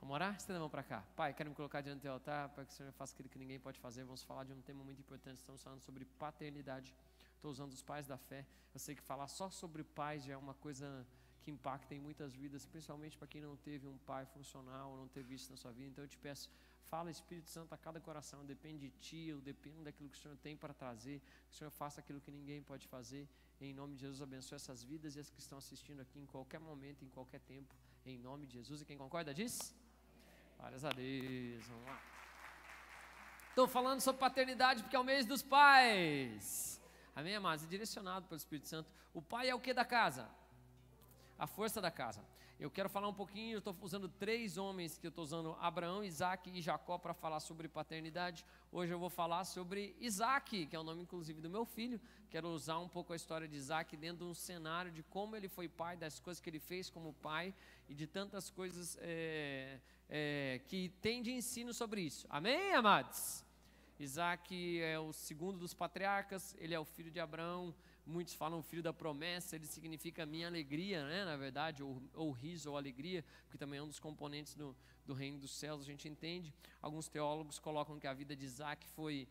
Vamos orar? Estenda a mão para cá. Pai, quero me colocar diante do altar para que o Senhor faça aquilo que ninguém pode fazer. Vamos falar de um tema muito importante. Estamos falando sobre paternidade. Estou usando os pais da fé. Eu sei que falar só sobre pais já é uma coisa que impacta em muitas vidas, principalmente para quem não teve um pai funcional, não teve isso na sua vida. Então eu te peço, fala Espírito Santo a cada coração, depende de ti, eu dependo daquilo que o Senhor tem para trazer, que o Senhor faça aquilo que ninguém pode fazer. Em nome de Jesus, abençoe essas vidas e as que estão assistindo aqui em qualquer momento, em qualquer tempo, em nome de Jesus. E quem concorda diz? Glórias a Deus, vamos lá. Estou falando sobre paternidade porque é o mês dos pais. Amém, amados? É direcionado pelo Espírito Santo. O pai é o que da casa? A força da casa. Eu quero falar um pouquinho, eu estou usando 3 homens, que eu estou usando Abraão, Isaac e Jacó para falar sobre paternidade. Hoje eu vou falar sobre Isaac, que é o nome inclusive do meu filho. Quero usar um pouco a história de Isaac dentro de um cenário de como ele foi pai, das coisas que ele fez como pai e de tantas coisas que tem de ensino sobre isso. Amém, amados? Isaac é o segundo dos patriarcas, ele é o filho de Abraão. Muitos falam filho da promessa, ele significa minha alegria, né? Na verdade, ou riso ou alegria, porque também é um dos componentes do reino dos céus, a gente entende. Alguns teólogos colocam que a vida de Isaac foi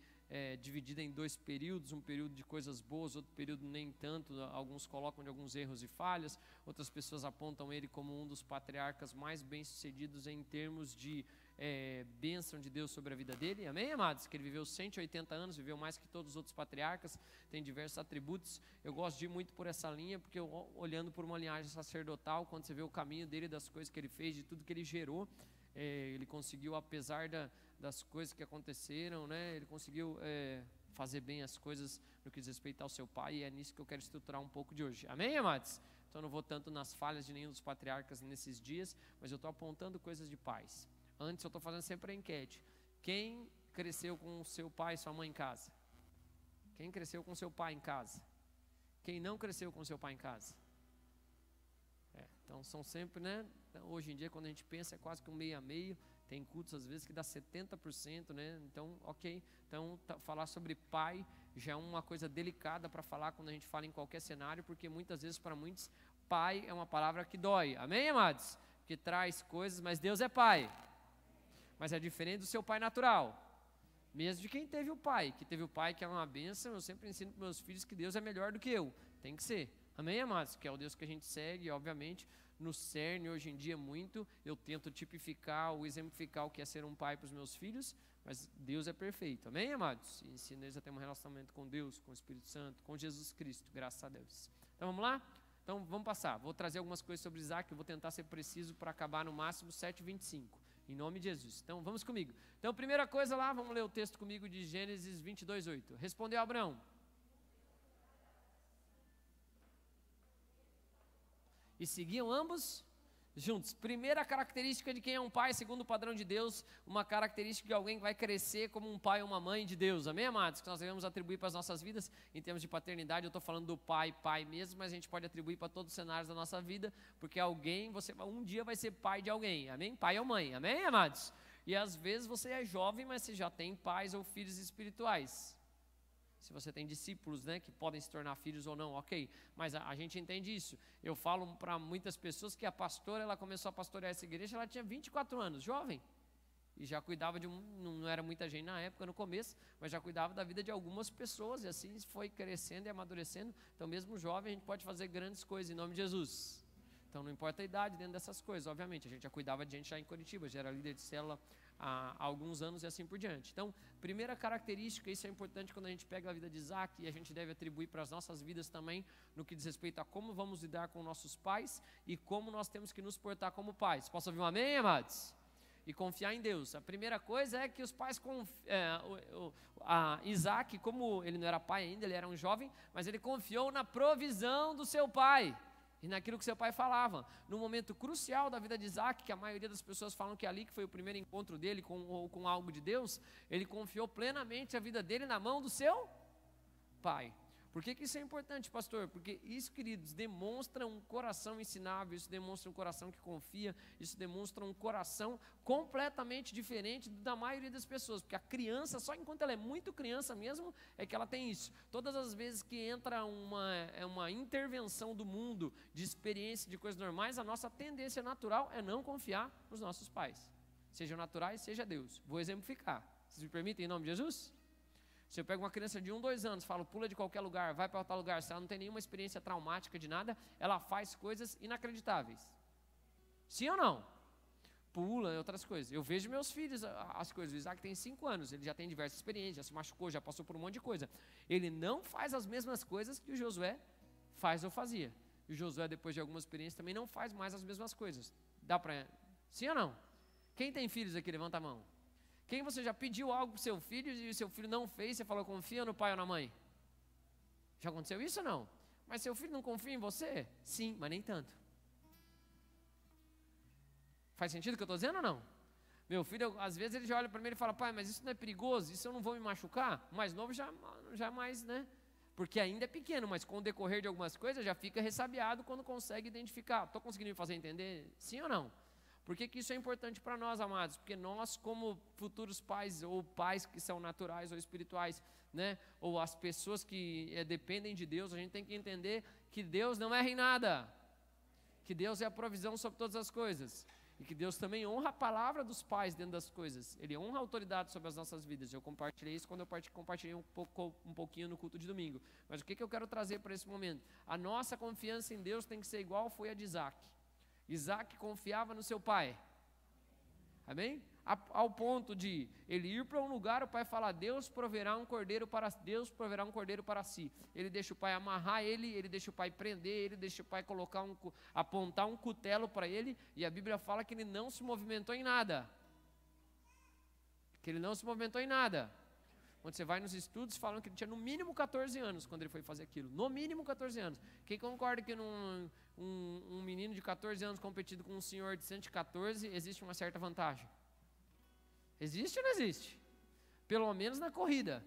dividida em 2 períodos, um período de coisas boas, outro período nem tanto. Alguns colocam de alguns erros e falhas, outras pessoas apontam ele como um dos patriarcas mais bem-sucedidos em termos de bênção de Deus sobre a vida dele, amém, amados? Que ele viveu 180 anos, viveu mais que todos os outros patriarcas, tem diversos atributos. Eu gosto de ir muito por essa linha, porque olhando por uma linhagem sacerdotal, quando você vê o caminho dele, das coisas que ele fez, de tudo que ele gerou, ele conseguiu, apesar das coisas que aconteceram, né, ele conseguiu fazer bem as coisas no que diz respeito ao seu pai, e é nisso que eu quero estruturar um pouco de hoje, amém, amados? Então eu não vou tanto nas falhas de nenhum dos patriarcas nesses dias, mas eu estou apontando coisas de pais. Antes eu estou fazendo sempre a enquete. Quem cresceu com seu pai e sua mãe em casa? Quem cresceu com seu pai em casa? Quem não cresceu com seu pai em casa? Então são sempre, né? Hoje em dia, quando a gente pensa, é quase que um meio a meio. Tem cultos às vezes que dá 70%, né? Então, ok. Então, falar sobre pai já é uma coisa delicada para falar quando a gente fala em qualquer cenário, porque muitas vezes para muitos, pai é uma palavra que dói. Amém, amados? Que traz coisas, mas Deus é pai. Mas é diferente do seu pai natural. Mesmo de quem teve o pai, que teve o pai que é uma bênção, eu sempre ensino para meus filhos que Deus é melhor do que eu. Tem que ser. Amém, amados? Que é o Deus que a gente segue, obviamente, no cerne hoje em dia muito, eu tento tipificar ou exemplificar o que é ser um pai para os meus filhos, mas Deus é perfeito. Amém, amados? E ensino eles a ter um relacionamento com Deus, com o Espírito Santo, com Jesus Cristo, graças a Deus. Então vamos lá? Então vamos passar. Vou trazer algumas coisas sobre Isaac, eu vou tentar ser preciso para acabar no máximo 7:25. Em nome de Jesus. Então, vamos comigo. Então, primeira coisa lá, vamos ler o texto comigo de Gênesis 22:8. Respondeu Abraão: e seguiam ambos juntos. Primeira característica de quem é um pai, segundo o padrão de Deus, uma característica de alguém que vai crescer como um pai ou uma mãe de Deus. Amém, amados? Que nós devemos atribuir para as nossas vidas, em termos de paternidade. Eu estou falando do pai mesmo, mas a gente pode atribuir para todos os cenários da nossa vida, porque alguém, você um dia vai ser pai de alguém, amém? Pai ou mãe, amém, amados? E às vezes você é jovem, mas você já tem pais ou filhos espirituais. Se você tem discípulos, né, que podem se tornar filhos ou não, ok. Mas a gente entende isso. Eu falo para muitas pessoas que a pastora, ela começou a pastorear essa igreja, ela tinha 24 anos, jovem. E já cuidava não era muita gente na época, no começo, mas já cuidava da vida de algumas pessoas. E assim foi crescendo e amadurecendo. Então mesmo jovem a gente pode fazer grandes coisas em nome de Jesus. Então não importa a idade dentro dessas coisas, obviamente. A gente já cuidava de gente já em Curitiba, já era líder de célula há alguns anos e assim por diante. Então, primeira característica, isso é importante quando a gente pega a vida de Isaac, e a gente deve atribuir para as nossas vidas também, no que diz respeito a como vamos lidar com nossos pais e como nós temos que nos portar como pais. Posso ouvir um amém, amados? E confiar em Deus. A primeira coisa é que os pais, Isaac, como ele não era pai ainda, ele era um jovem, mas ele confiou na provisão do seu pai. E naquilo que seu pai falava, no momento crucial da vida de Isaac, que a maioria das pessoas falam que ali que foi o primeiro encontro dele com algo de Deus, ele confiou plenamente a vida dele na mão do seu pai. Por que isso é importante, pastor? Porque isso, queridos, demonstra um coração ensinável, isso demonstra um coração que confia, isso demonstra um coração completamente diferente da maioria das pessoas, porque a criança, só enquanto ela é muito criança mesmo, é que ela tem isso. Todas as vezes que entra uma intervenção do mundo, de experiência, de coisas normais, a nossa tendência natural é não confiar nos nossos pais. Sejam naturais, seja Deus. Vou exemplificar. Vocês me permitem em nome de Jesus? Se eu pego uma criança de 1, 2 anos, falo, pula de qualquer lugar, vai para outro lugar, se ela não tem nenhuma experiência traumática de nada, ela faz coisas inacreditáveis. Sim ou não? Pula e outras coisas. Eu vejo meus filhos, as coisas. O Isaac tem 5 anos, ele já tem diversas experiências, já se machucou, já passou por um monte de coisa. Ele não faz as mesmas coisas que o Josué faz ou fazia. E o Josué, depois de alguma experiência, também não faz mais as mesmas coisas. Dá para... Sim ou não? Quem tem filhos aqui, levanta a mão. Quem você já pediu algo para o seu filho e o seu filho não fez, você falou, confia no pai ou na mãe? Já aconteceu isso ou não? Mas seu filho não confia em você? Sim, mas nem tanto. Faz sentido o que eu estou dizendo ou não? Meu filho, às vezes ele já olha para mim e fala, pai, mas isso não é perigoso? Isso eu não vou me machucar? O mais novo já mais, né? Porque ainda é pequeno, mas com o decorrer de algumas coisas já fica ressabiado quando consegue identificar. Estou conseguindo me fazer entender? Sim ou não? Por que isso é importante para nós, amados? Porque nós, como futuros pais, ou pais que são naturais ou espirituais, né? Ou as pessoas que dependem de Deus, a gente tem que entender que Deus não erra em nada. Que Deus é a provisão sobre todas as coisas. E que Deus também honra a palavra dos pais dentro das coisas. Ele honra a autoridade sobre as nossas vidas. Eu compartilhei isso quando eu compartilhei um pouquinho no culto de domingo. Mas o que eu quero trazer para esse momento? A nossa confiança em Deus tem que ser igual foi a de Isaac. Isaac confiava no seu pai. Amém? Ao ponto de ele ir para um lugar, o pai fala, Deus proverá um cordeiro para si. Ele deixa o pai amarrar ele deixa o pai prender, ele deixa o pai apontar um cutelo para ele, e a Bíblia fala que ele não se movimentou em nada. Quando você vai nos estudos, falam que ele tinha no mínimo 14 anos quando ele foi fazer aquilo. No mínimo 14 anos. Quem concorda que um menino de 14 anos competindo com um senhor de 114, existe uma certa vantagem? Existe ou não existe? Pelo menos na corrida.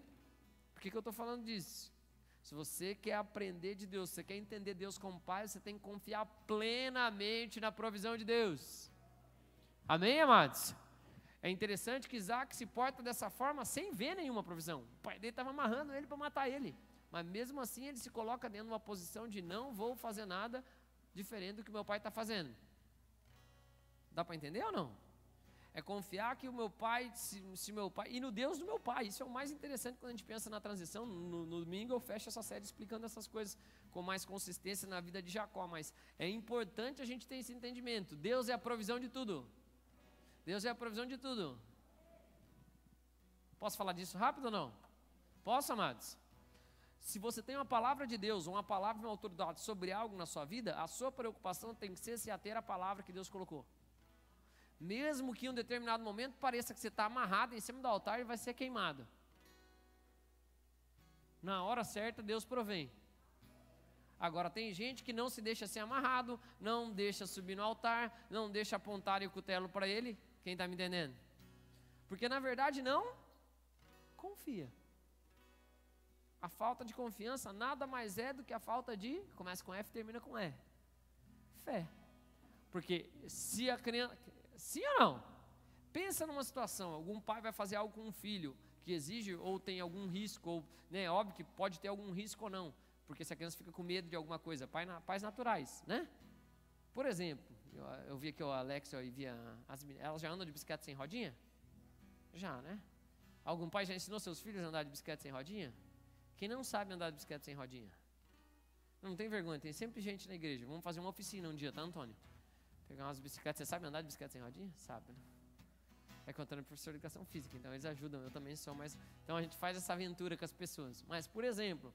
Por que eu estou falando disso? Se você quer aprender de Deus, se você quer entender Deus como Pai, você tem que confiar plenamente na provisão de Deus. Amém, amados? É interessante que Isaac se porta dessa forma sem ver nenhuma provisão. O pai dele estava amarrando ele para matar ele. Mas mesmo assim ele se coloca dentro de uma posição de não vou fazer nada diferente do que meu pai está fazendo. Dá para entender ou não? É confiar que o meu pai, se meu pai, e no Deus do meu pai. Isso é o mais interessante quando a gente pensa na transição. No domingo eu fecho essa série explicando essas coisas com mais consistência na vida de Jacó. Mas é importante a gente ter esse entendimento. Deus é a provisão de tudo. Deus é a provisão de tudo. Posso falar disso rápido ou não? Posso, amados? Se você tem uma palavra de Deus, uma palavra de uma autoridade sobre algo na sua vida, a sua preocupação tem que ser se ater à palavra que Deus colocou. Mesmo que em um determinado momento pareça que você está amarrado em cima do altar e vai ser queimado. Na hora certa Deus provém. Agora tem gente que não se deixa ser amarrado, não deixa subir no altar, não deixa apontar o cutelo para ele. Quem está me entendendo? Porque na verdade não confia. A falta de confiança nada mais é do que a falta de, começa com F e termina com E, fé. Porque se a criança, sim ou não? Pensa numa situação, algum pai vai fazer algo com um filho que exige ou tem algum risco, ou, né, óbvio que pode ter algum risco ou não, porque se a criança fica com medo de alguma coisa, pais naturais, né? Por exemplo, eu vi aqui o Alex e via elas já andam de bicicleta sem rodinha? Já, né? Algum pai já ensinou seus filhos a andar de bicicleta sem rodinha? Quem não sabe andar de bicicleta sem rodinha? Não tem vergonha, tem sempre gente na igreja. Vamos fazer uma oficina um dia, tá, Antônio? Pegar umas bicicletas. Você sabe andar de bicicleta sem rodinha? Sabe, né? É que o Antônio é professor de educação física, então eles ajudam, eu também sou, mas... Então a gente faz essa aventura com as pessoas. Mas, por exemplo,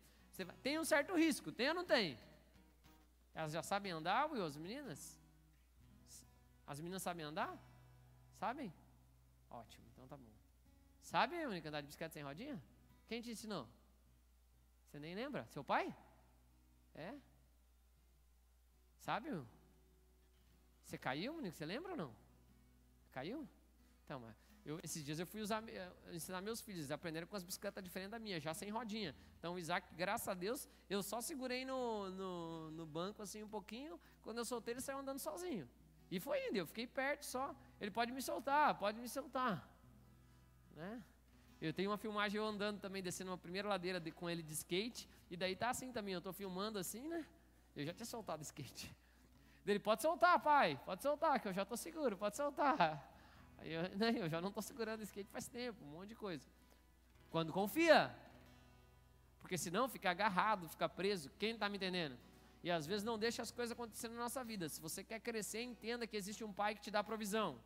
tem um certo risco, tem ou não tem? Elas já sabem andar, Will, as meninas? As meninas sabem andar? Sabem? Ótimo, então tá bom. Sabe, Mônica, andar de bicicleta sem rodinha? Quem te ensinou? Você nem lembra? Seu pai? É? Sabe? Você caiu, Mônica? Você lembra ou não? Caiu? Então, esses dias eu fui ensinar meus filhos, eles aprenderam com as bicicletas diferentes da minha, já sem rodinha. Então o Isaac, graças a Deus, eu só segurei no banco assim um pouquinho, quando eu soltei ele saiu andando sozinho. E foi indo, eu fiquei perto só. Ele pode me soltar, né? Eu tenho uma filmagem eu andando também, descendo uma primeira ladeira com ele de skate, e daí tá assim também, eu tô filmando assim, né? Eu já tinha soltado o skate. Ele, pode soltar, pai, pode soltar, que eu já tô seguro, pode soltar. Aí eu já não estou segurando skate faz tempo, um monte de coisa. Quando confia. Porque senão fica agarrado, fica preso. Quem está me entendendo? E às vezes não deixa as coisas acontecerem na nossa vida. Se você quer crescer, entenda que existe um pai que te dá provisão.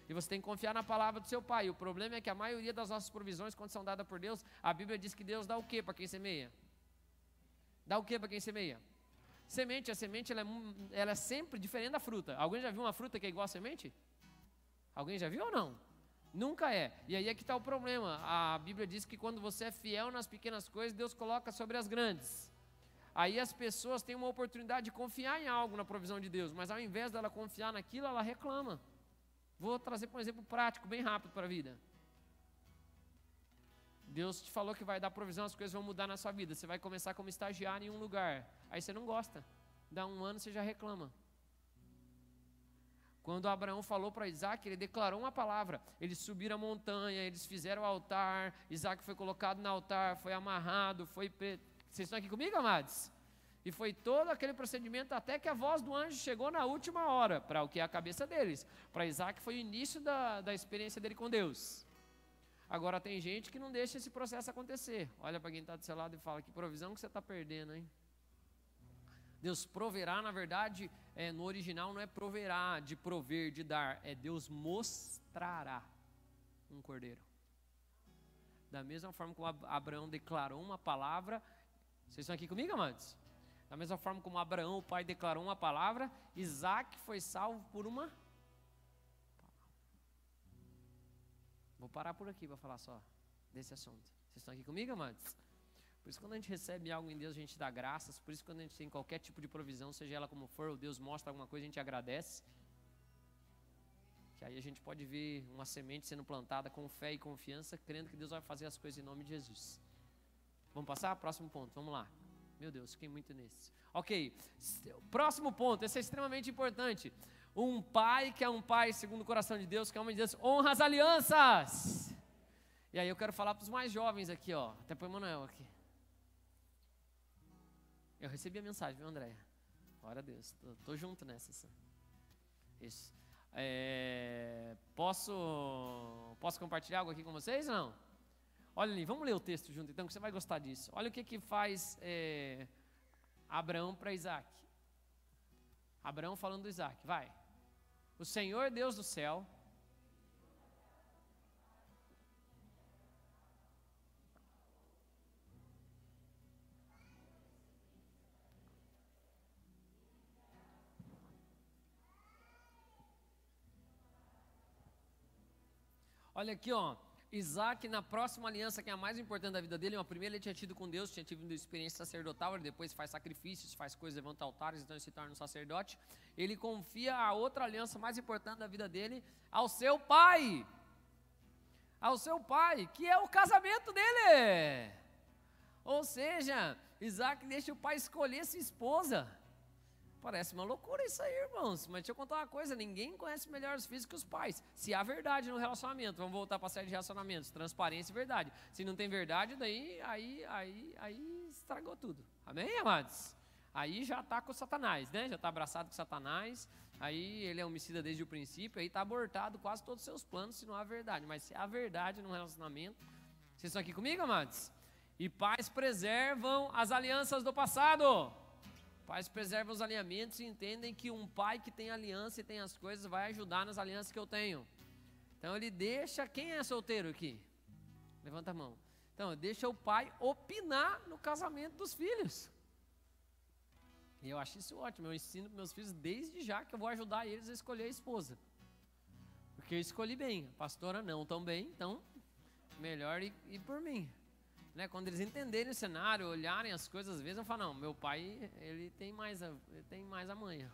E você tem que confiar na palavra do seu pai. E o problema é que a maioria das nossas provisões, quando são dadas por Deus, a Bíblia diz que Deus dá o quê para quem semeia? Dá o quê para quem semeia? Semente, a semente ela é sempre diferente da fruta. Alguém já viu uma fruta que é igual a semente? Alguém já viu ou não? Nunca é. E aí é que está o problema. A Bíblia diz que quando você é fiel nas pequenas coisas, Deus coloca sobre as grandes. Aí as pessoas têm uma oportunidade de confiar em algo na provisão de Deus, mas ao invés dela confiar naquilo, ela reclama. Vou trazer um exemplo prático, bem rápido para a vida. Deus te falou que vai dar provisão, as coisas vão mudar na sua vida. Você vai começar como estagiário em um lugar, aí você não gosta. Dá um ano, você já reclama. Quando Abraão falou para Isaac, ele declarou uma palavra. Eles subiram a montanha, eles fizeram o altar, Isaac foi colocado no altar, foi amarrado, Vocês estão aqui comigo, amados? E foi todo aquele procedimento até que a voz do anjo chegou na última hora, para o que é a cabeça deles. Para Isaac foi o início da experiência dele com Deus. Agora tem gente que não deixa esse processo acontecer. Olha para quem está do seu lado e fala, que provisão que você está perdendo, hein? Deus proverá, na verdade, no original não é proverá, de prover, de dar, é Deus mostrará um cordeiro. Da mesma forma como Abraão declarou uma palavra, vocês estão aqui comigo, amados? Da mesma forma como Abraão, o pai, declarou uma palavra, Isaac foi salvo por uma palavra. Vou parar por aqui para falar só desse assunto. Vocês estão aqui comigo, amados? Por isso, quando a gente recebe algo em Deus, a gente dá graças. Por isso, quando a gente tem qualquer tipo de provisão, seja ela como for, ou Deus mostra alguma coisa, a gente agradece. Que aí a gente pode ver uma semente sendo plantada com fé e confiança, crendo que Deus vai fazer as coisas em nome de Jesus. Vamos passar? Próximo ponto, vamos lá. Meu Deus, fiquei muito nesse. Ok, próximo ponto, esse é extremamente importante. Um pai que é um pai segundo o coração de Deus, que é um homem de Deus, honra as alianças. E aí eu quero falar para os mais jovens aqui, ó, até para o Emanuel aqui. Eu recebi a mensagem, viu, Andréia? Glória a Deus, tô junto nessa. Isso. Posso compartilhar algo aqui com vocês? Não? Olha ali, vamos ler o texto junto então, que você vai gostar disso. Olha o que faz Abraão para Isaac. Abraão falando do Isaac, vai. O Senhor Deus do céu olha aqui, ó, Isaac, na próxima aliança, que é a mais importante da vida dele, uma primeira ele tinha tido com Deus, tinha tido uma experiência sacerdotal, ele depois faz sacrifícios, faz coisas, levanta altares, então ele se torna um sacerdote. Ele confia a outra aliança mais importante da vida dele ao seu pai, que é o casamento dele. Ou seja, Isaac deixa o pai escolher sua esposa. Parece uma loucura isso aí, irmãos, mas deixa eu contar uma coisa, ninguém conhece melhor os filhos que os pais, se há verdade no relacionamento. Vamos voltar para a série de relacionamentos, transparência e verdade. Se não tem verdade, daí aí estragou tudo, amém, amados? Aí já está com Satanás, né, já está abraçado com Satanás, aí ele é homicida desde o princípio, aí está abortado quase todos os seus planos se não há verdade. Mas se há verdade no relacionamento, vocês estão aqui comigo, amados? E pais preservam as alianças do passado. Pais preservam os alinhamentos e entendem que um pai que tem aliança e tem as coisas vai ajudar nas alianças que eu tenho. Então ele deixa, quem é solteiro aqui? Levanta a mão. Então deixa o pai opinar no casamento dos filhos. E eu acho isso ótimo, eu ensino para meus filhos desde já que eu vou ajudar eles a escolher a esposa. Porque eu escolhi bem, a pastora não tão bem, então melhor ir por mim. Né, quando eles entenderem o cenário, olharem as coisas, às vezes vão falar, não, meu pai, ele tem mais a manha,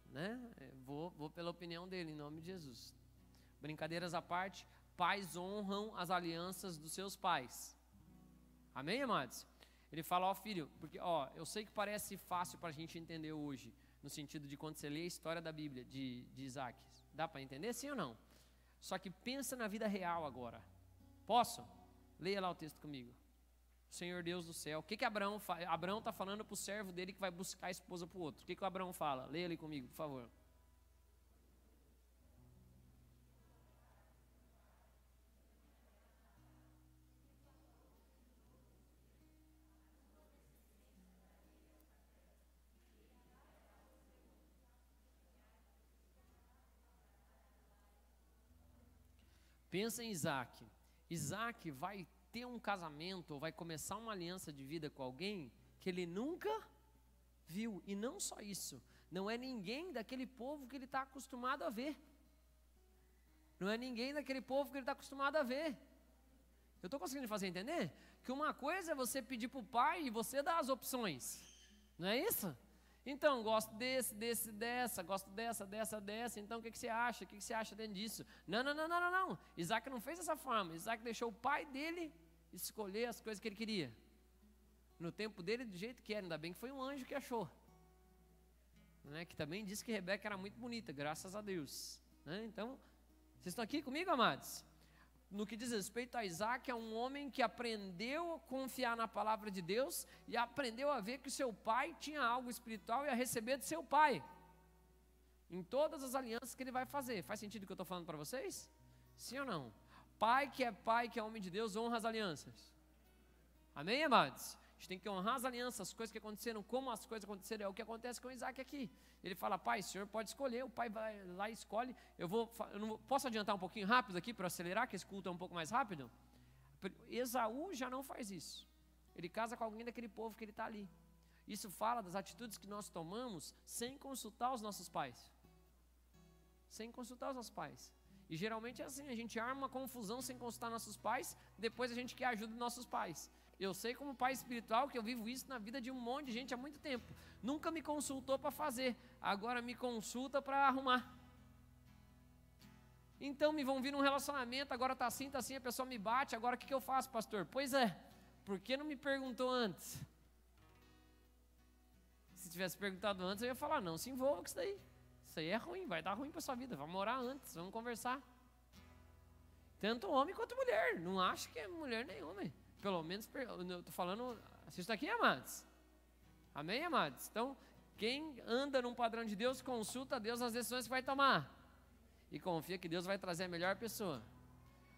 né? Vou pela opinião dele, em nome de Jesus. Brincadeiras à parte, pais honram as alianças dos seus pais, amém, amados? Ele fala, ó filho, porque eu sei que parece fácil para a gente entender hoje, no sentido de quando você lê a história da Bíblia, de Isaac, dá para entender sim ou não? Só que pensa na vida real agora, posso? Leia lá o texto comigo. Senhor Deus do céu. O que Abraão faz? Abraão está falando para o servo dele que vai buscar a esposa para o outro. O que o Abraão fala? Leia ali comigo, por favor. Pensa em Isaac. Isaac vai ter um casamento, ou vai começar uma aliança de vida com alguém que ele nunca viu. E não só isso, não é ninguém daquele povo que ele está acostumado a ver. Não é ninguém daquele povo que ele está acostumado a ver. Eu estou conseguindo fazer entender? Que uma coisa é você pedir para o pai e você dar as opções. Não é isso? Então, gosto dessa, gosto dessa. Então, o que você acha? O que você acha dentro disso? Não. Isaac não fez dessa forma. Isaac deixou o pai dele escolher as coisas que ele queria. No tempo dele, do jeito que era. Ainda bem que foi um anjo que achou. Né? Que também disse que Rebeca era muito bonita, graças a Deus. Né? Então, vocês estão aqui comigo, amados? No que diz respeito a Isaac, é um homem que aprendeu a confiar na palavra de Deus e aprendeu a ver que o seu pai tinha algo espiritual e a receber do seu pai, em todas as alianças que ele vai fazer. Faz sentido o que eu estou falando para vocês? Sim ou não? Pai, que é homem de Deus, honra as alianças. Amém, amados? A gente tem que honrar as alianças, as coisas que aconteceram, como as coisas aconteceram. É o que acontece com Isaac aqui. Ele fala: pai, o senhor pode escolher. O pai vai lá e escolhe. Posso adiantar um pouquinho rápido aqui para acelerar, que esse culto é um pouco mais rápido? Esaú já não faz isso. Ele casa com alguém daquele povo que ele está ali. Isso fala das atitudes que nós tomamos sem consultar os nossos pais. Sem consultar os nossos pais. E geralmente é assim, a gente arma uma confusão sem consultar nossos pais, depois a gente quer ajuda dos nossos pais. Eu sei como pai espiritual que eu vivo isso na vida de um monte de gente há muito tempo. Nunca me consultou para fazer, agora me consulta para arrumar. Então me vão vir num relacionamento, agora está assim, a pessoa me bate, agora o que eu faço, pastor? Pois é, por que não me perguntou antes? Se tivesse perguntado antes, eu ia falar: não se envolva com isso daí. Isso aí é ruim, vai dar ruim para sua vida, vamos orar antes, vamos conversar. Tanto homem quanto mulher, não acho que é mulher nem homem. Pelo menos, eu estou falando, assista aqui, amados. Amém, amados? Então, quem anda num padrão de Deus, consulta a Deus nas decisões que vai tomar. E confia que Deus vai trazer a melhor pessoa.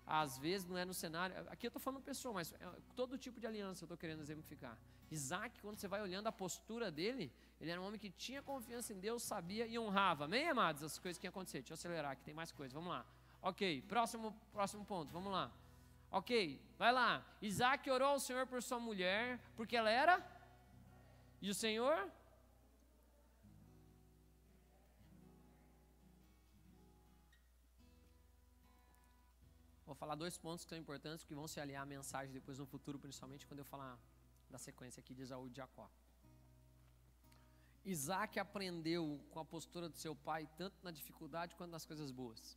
Às vezes não é no cenário, aqui eu estou falando pessoa, mas todo tipo de aliança eu estou querendo exemplificar. Isaac, quando você vai olhando a postura dele, ele era um homem que tinha confiança em Deus, sabia e honrava. Amém, amados? As coisas que iam acontecer. Deixa eu acelerar, que tem mais coisas, vamos lá. Ok, próximo ponto, vamos lá. Ok, vai lá. Isaac orou ao Senhor por sua mulher, porque ela era? E o Senhor? Vou falar 2 pontos que são importantes, que vão se aliar à mensagem depois no futuro, principalmente quando eu falar da sequência aqui de Esaú e de Jacó. Isaac aprendeu com a postura do seu pai, tanto na dificuldade quanto nas coisas boas.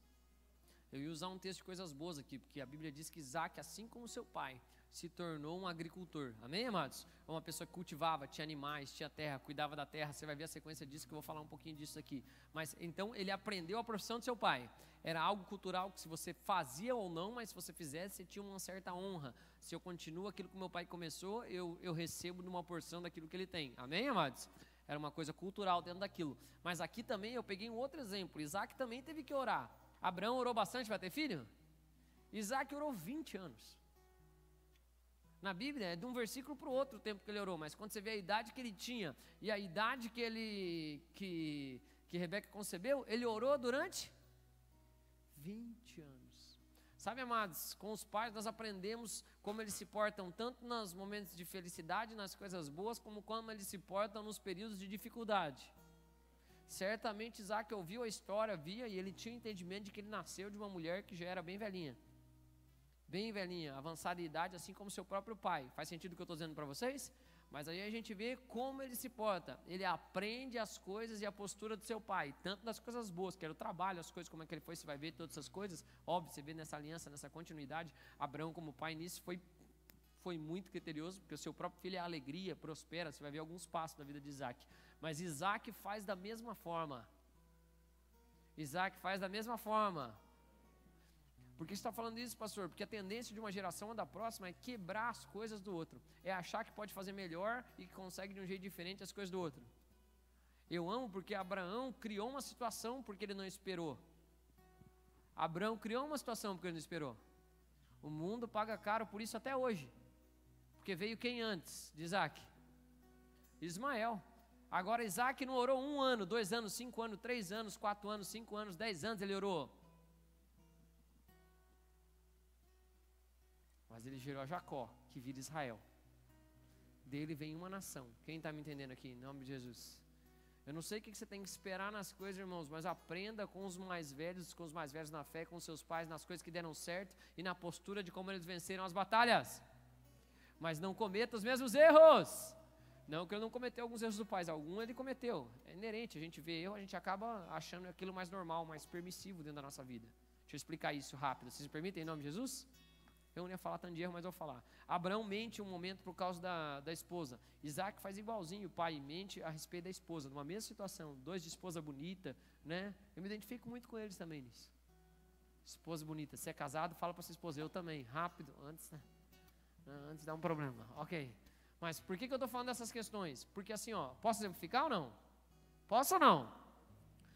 Eu ia usar um texto de coisas boas aqui, porque a Bíblia diz que Isaac, assim como seu pai, se tornou um agricultor. Amém, amados? Uma pessoa que cultivava, tinha animais, tinha terra, cuidava da terra. Você vai ver a sequência disso, que eu vou falar um pouquinho disso aqui. Mas então ele aprendeu a profissão do seu pai. Era algo cultural que se você fazia ou não, mas se você fizesse, você tinha uma certa honra. Se eu continuo aquilo que meu pai começou, eu recebo numa porção daquilo que ele tem. Amém, amados? Era uma coisa cultural dentro daquilo. Mas aqui também eu peguei um outro exemplo. Isaac também teve que orar. Abraão orou bastante para ter filho? Isaac orou 20 anos. Na Bíblia é de um versículo para o outro o tempo que ele orou, mas quando você vê a idade que ele tinha e a idade que Rebeca concebeu, ele orou durante 20 anos. Sabe, amados, com os pais nós aprendemos como eles se portam tanto nos momentos de felicidade, nas coisas boas, como eles se portam nos períodos de dificuldade. Certamente Isaac ouviu a história, via, e ele tinha o entendimento de que ele nasceu de uma mulher que já era bem velhinha, avançada em idade, assim como seu próprio pai. Faz sentido o que eu estou dizendo para vocês? Mas aí a gente vê como ele se porta. Ele aprende as coisas e a postura do seu pai, tanto das coisas boas, que era o trabalho, as coisas, como é que ele foi, você vai ver todas essas coisas. Óbvio, você vê nessa aliança, nessa continuidade, Abraão como pai nisso foi muito criterioso, porque o seu próprio filho é alegria, prospera. Você vai ver alguns passos da vida de Isaac. Mas Isaac faz da mesma forma. Por que você está falando isso, pastor? Porque a tendência de uma geração ou da próxima é quebrar as coisas do outro. É achar que pode fazer melhor e que consegue de um jeito diferente as coisas do outro. Eu amo porque Abraão criou uma situação porque ele não esperou. Abraão criou uma situação porque ele não esperou. O mundo paga caro por isso até hoje. Porque veio quem antes de Isaac? Ismael. Agora Isaac não orou 1 ano, 2 anos, 5 anos, 3 anos, 4 anos, 5 anos, 10 anos ele orou. Mas ele gerou a Jacó, que vira Israel. Dele vem uma nação. Quem está me entendendo aqui? Em nome de Jesus. Eu não sei o que você tem que esperar nas coisas, irmãos, mas aprenda com os mais velhos na fé, com seus pais, nas coisas que deram certo e na postura de como eles venceram as batalhas. Mas não cometa os mesmos erros. Não que ele não cometeu alguns erros do pai, algum ele cometeu. É inerente, a gente vê erro, a gente acaba achando aquilo mais normal, mais permissivo dentro da nossa vida. Deixa eu explicar isso rápido. Vocês me permitem, em nome de Jesus? Eu não ia falar tanto de erro, mas eu vou falar. Abraão mente um momento por causa da esposa. Isaac faz igualzinho o pai, mente a respeito da esposa, numa mesma situação. 2 de esposa bonita, né? Eu me identifico muito com eles também nisso. Esposa bonita, se é casado, fala para sua esposa, eu também, rápido, antes dá um problema, ok. Mas por que eu estou falando dessas questões? Porque assim, ó, posso exemplificar ou não? Posso ou não?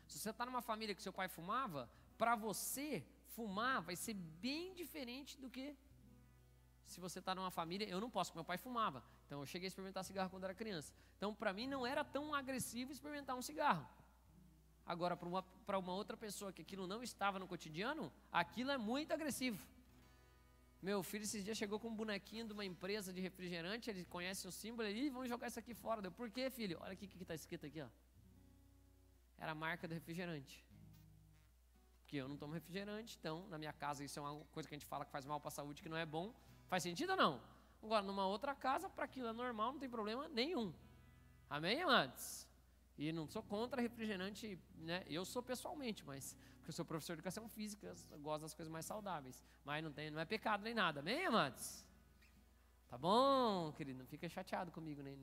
Se você está numa família que seu pai fumava, para você, fumar vai ser bem diferente do que se você está numa família. Eu não posso, porque meu pai fumava. Então eu cheguei a experimentar cigarro quando era criança. Então para mim não era tão agressivo experimentar um cigarro. Agora para uma outra pessoa que aquilo não estava no cotidiano, aquilo é muito agressivo. Meu filho esses dias chegou com um bonequinho de uma empresa de refrigerante, ele conhece o símbolo, ele vamos jogar isso aqui fora. Deu, por quê, filho? Olha aqui o que está escrito aqui, ó. Era a marca do refrigerante. Porque eu não tomo refrigerante, então na minha casa isso é uma coisa que a gente fala que faz mal para a saúde, que não é bom. Faz sentido ou não? Agora, numa outra casa, para aquilo é normal, não tem problema nenhum. Amém, amados? E não sou contra refrigerante, né? Eu sou pessoalmente, mas porque eu sou professor de educação física, eu gosto das coisas mais saudáveis. Mas não é pecado nem nada, amém, amados? Tá bom, querido, não fica chateado comigo, nem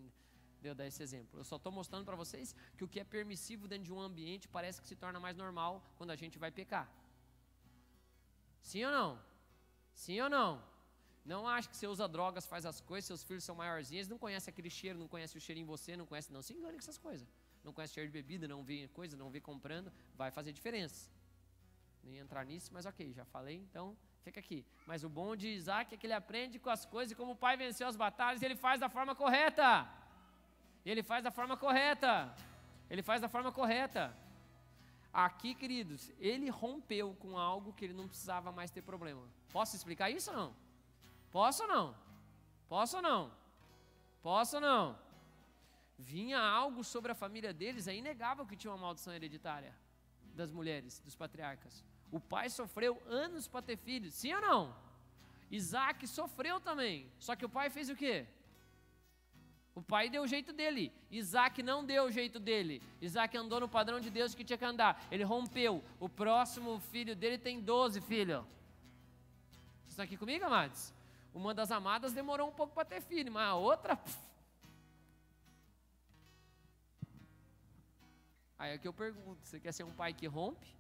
de eu dar esse exemplo. Eu só estou mostrando para vocês que o que é permissivo dentro de um ambiente parece que se torna mais normal quando a gente vai pecar. Sim ou não? Sim ou não? Não acha que você usa drogas, faz as coisas, seus filhos são maiorzinhos, eles não conhecem aquele cheiro, não conhecem o cheiro em você, não se engane com essas coisas. Não conhece cheiro de bebida, não vê coisa, não vê comprando, vai fazer diferença. Nem entrar nisso, mas ok, já falei, então fica aqui. Mas o bom de Isaac é que ele aprende com as coisas, e como o pai venceu as batalhas, ele faz da forma correta. Ele faz da forma correta. Ele faz da forma correta. Aqui, queridos, ele rompeu com algo que ele não precisava mais ter problema. Posso explicar isso ou não? Posso ou não? Posso ou não? Posso ou não? Vinha algo sobre a família deles, é inegável que tinha uma maldição hereditária das mulheres, dos patriarcas. O pai sofreu anos para ter filhos, sim ou não? Isaac sofreu também, só que o pai fez o quê? O pai deu o jeito dele, Isaac não deu o jeito dele. Isaac andou no padrão de Deus que tinha que andar, ele rompeu. O próximo filho dele tem 12 filhos. Vocês estão aqui comigo, amados? Uma das amadas demorou um pouco para ter filho, mas a outra... Aí é que eu pergunto, você quer ser um pai que rompe?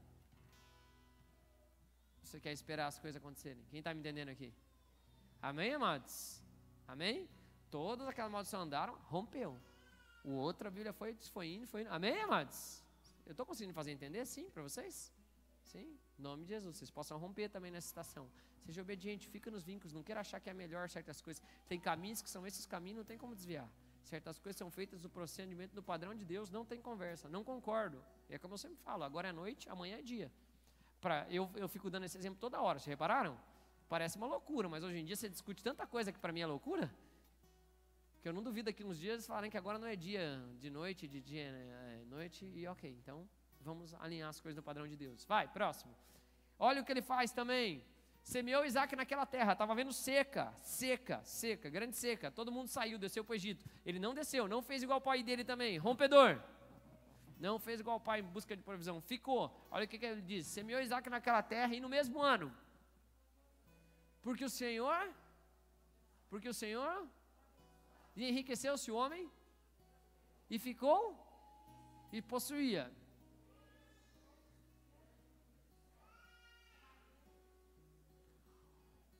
Você quer esperar as coisas acontecerem? Quem está me entendendo aqui? Amém, amados? Amém? Todas aquelas maldições andaram, rompeu. O outro, a Bíblia foi indo. Amém, amados? Eu estou conseguindo fazer entender? Sim, para vocês? Sim, em nome de Jesus. Vocês possam romper também nessa estação. Seja obediente, fica nos vínculos, não queira achar que é melhor certas coisas. Tem caminhos que são esses caminhos, não tem como desviar. Certas coisas são feitas no procedimento do padrão de Deus, não tem conversa, não concordo. É como eu sempre falo, agora é noite, amanhã é dia. Eu fico dando esse exemplo toda hora, vocês repararam? Parece uma loucura, mas hoje em dia você discute tanta coisa que para mim é loucura, que eu não duvido que uns dias eles falarem que agora não é dia de noite, de dia é noite, e ok, então vamos alinhar as coisas do padrão de Deus. Vai, próximo. Olha o que ele faz também. Semeou Isaac naquela terra, estava vendo seca, grande seca, todo mundo saiu, desceu para o Egito. Ele não desceu, não fez igual o pai dele também, rompedor. Não fez igual o pai em busca de provisão, ficou. Olha o que ele diz, semeou Isaac naquela terra e no mesmo ano. Porque o Senhor e enriqueceu-se o homem e ficou e possuía.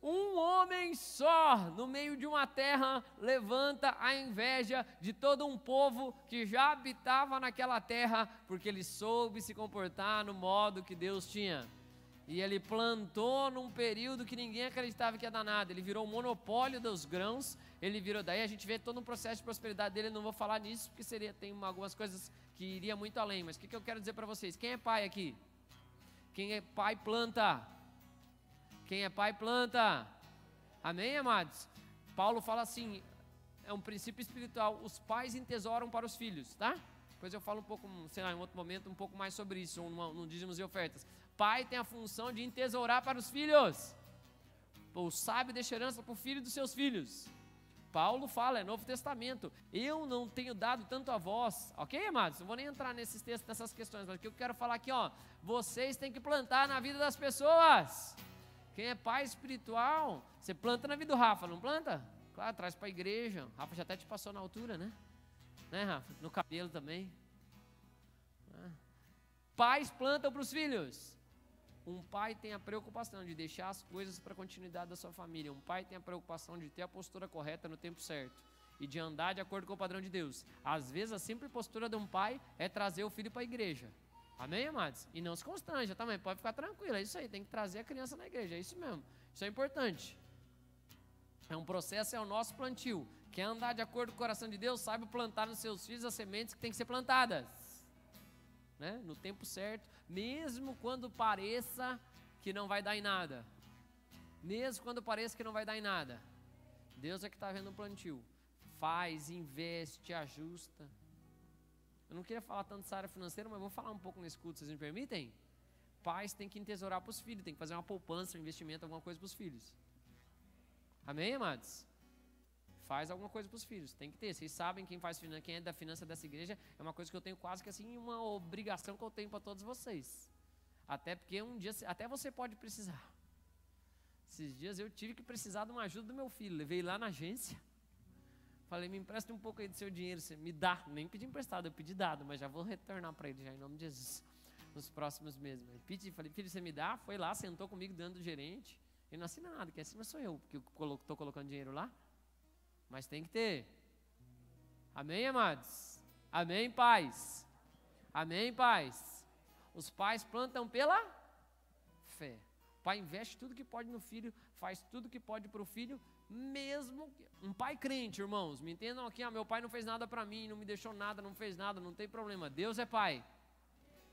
Um homem só, no meio de uma terra, levanta a inveja de todo um povo que já habitava naquela terra, porque ele soube se comportar no modo que Deus tinha. E ele plantou num período que ninguém acreditava que ia dar nada. Ele virou o monopólio dos grãos. Daí a gente vê todo um processo de prosperidade dele. Eu não vou falar nisso, porque tem algumas coisas que iria muito além. Mas o que eu quero dizer para vocês? Quem é pai aqui? Quem é pai planta. Quem é pai planta. Amém, amados? Paulo fala assim, é um princípio espiritual, os pais entesouram para os filhos, tá? Depois eu falo um pouco, sei lá, em outro momento, um pouco mais sobre isso, no dízimos e ofertas. Pai tem a função de entesourar para os filhos. O sábio deixa herança para o filho dos seus filhos. Paulo fala, é Novo Testamento, eu não tenho dado tanto a vós, ok, amados? Não vou nem entrar nesses textos, nessas questões, mas o que eu quero falar aqui, ó, vocês têm que plantar na vida das pessoas. Quem é pai espiritual, você planta na vida do Rafa, não planta? Claro, traz para a igreja. Rafa já até te passou na altura, né? Né, Rafa? No cabelo também. Pais plantam para os filhos. Um pai tem a preocupação de deixar as coisas para a continuidade da sua família. Um pai tem a preocupação de ter a postura correta no tempo certo e de andar de acordo com o padrão de Deus. Às vezes a simples postura de um pai é trazer o filho para a igreja. Amém, amados? E não se constranja também, pode ficar tranquilo, é isso aí, tem que trazer a criança na igreja, é isso mesmo, isso é importante. É um processo, é o nosso plantio. Quer andar de acordo com o coração de Deus, saiba plantar nos seus filhos as sementes que têm que ser plantadas, né? No tempo certo, mesmo quando pareça que não vai dar em nada. Mesmo quando pareça que não vai dar em nada. Deus é que está vendo o plantio. Faz, investe, ajusta. Eu não queria falar tanto dessa área financeira, mas vou falar um pouco nesse culto, vocês me permitem? Pais têm que entesourar para os filhos, tem que fazer uma poupança, um investimento, alguma coisa para os filhos. Amém, amados? Faz alguma coisa para os filhos, tem que ter. Vocês sabem quem é da finança dessa igreja, é uma coisa que eu tenho quase que assim, uma obrigação que eu tenho para todos vocês. Até porque um dia, até você pode precisar. Esses dias eu tive que precisar de uma ajuda do meu filho, levei lá na agência. Falei, me empresta um pouco aí do seu dinheiro, você me dá, nem pedi emprestado, eu pedi dado, mas já vou retornar para ele já em nome de Jesus, nos próximos meses. Pedi, falei, filho, você me dá? Foi lá, sentou comigo dentro do gerente, ele não assina nada, quem assina sou eu, porque eu estou colocando dinheiro lá, mas tem que ter. Amém, amados? Amém, pais? Amém, pais? Os pais plantam pela fé. O pai investe tudo que pode no filho, faz tudo que pode para o filho, mesmo um pai crente, irmãos, me entendam aqui, meu pai não fez nada para mim, não me deixou nada, não fez nada, não tem problema, Deus é pai.